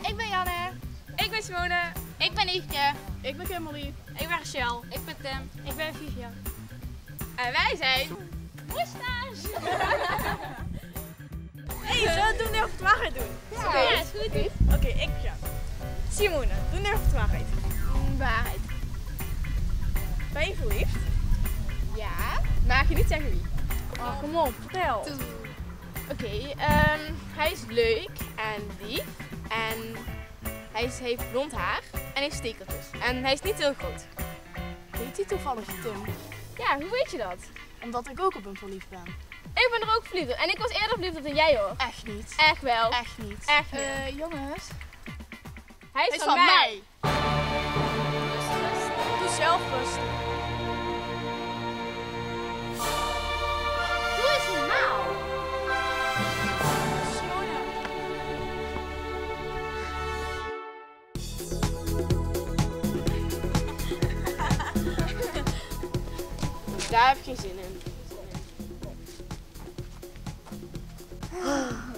Ik ben Janne. Ik ben Simone. Ik ben Yveske. Ik ben Kimberly. Ik ben Rachel. Ik ben Tim. Ik ben Vivian. En wij zijn... Moustache! Hey, zullen we doen durf het waarheid doen? Ja, is goed. Oké, ik begin. Simone, doen durf het waarheid. Waarheid. Ben je verliefd? Ja. Mag je niet zeggen wie? Oh, kom op, vertel. Oké, hij is leuk en lief. En hij heeft blond haar en heeft stekeltjes. En hij is niet heel groot. Heet hij toevallig Tim? Ja, hoe weet je dat? Omdat ik ook op hem verliefd ben. Ik ben er ook verliefd op. En ik was eerder verliefd op dan jij hoor. Echt niet. Echt wel. Echt niet. Echt niet. Jongens. Hij is Hij is van van mij. Doe zelf rustig. Doe eens normaal. Simone. Daar heb ik geen zin in.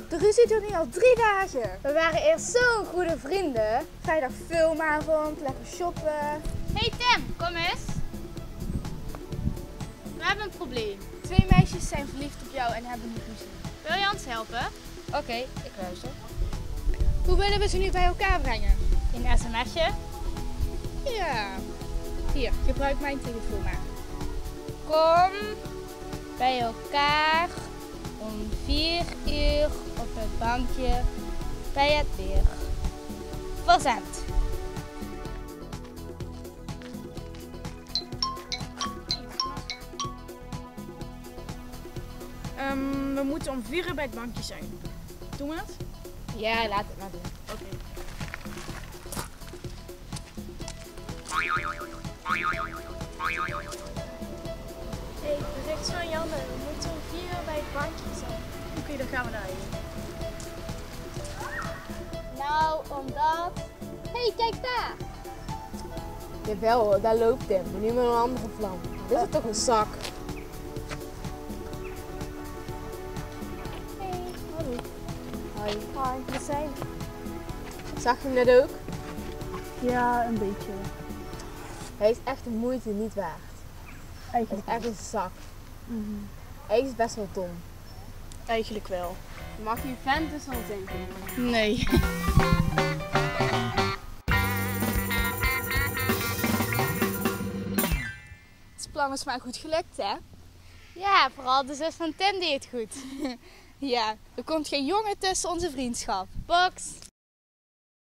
De ruzie duurt nu al 3 dagen. We waren eerst zo'n goede vrienden. Vrijdag filmavond, lekker shoppen. Hey Tim, kom eens. We hebben een probleem. 2 meisjes zijn verliefd op jou en hebben nu ruzie. Wil je ons helpen? Oké, ik luister. Hoe willen we ze nu bij elkaar brengen? In een sms'je? Ja. Hier, gebruik mijn telefoon maar. Kom bij elkaar om 4 uur op het bankje bij het weer. Verzend. We moeten om 4 uur bij het bankje zijn. Doen we het? Ja, laat het maar doen. Oké. Hey, bericht van Janne. We moeten om 4 uur bij het bankje zijn. Oké, dan gaan we daarheen. Nou, omdat... Hey, kijk daar! Jawel hoor, daar loopt Tim. Maar nu met een andere vlam. Dit is toch een zak? Hey, hallo. Hoi. Hoi, we zijn... Zag je hem net ook? Ja, een beetje. Hij is echt de moeite niet waard. Hij is echt een zak. Hij is best wel dom. Eigenlijk wel. Mag je vent dus al denken? Nee. Het plan is maar goed gelukt, hè? Ja, vooral de zus van Tim deed het goed. Ja, er komt geen jongen tussen onze vriendschap. Box.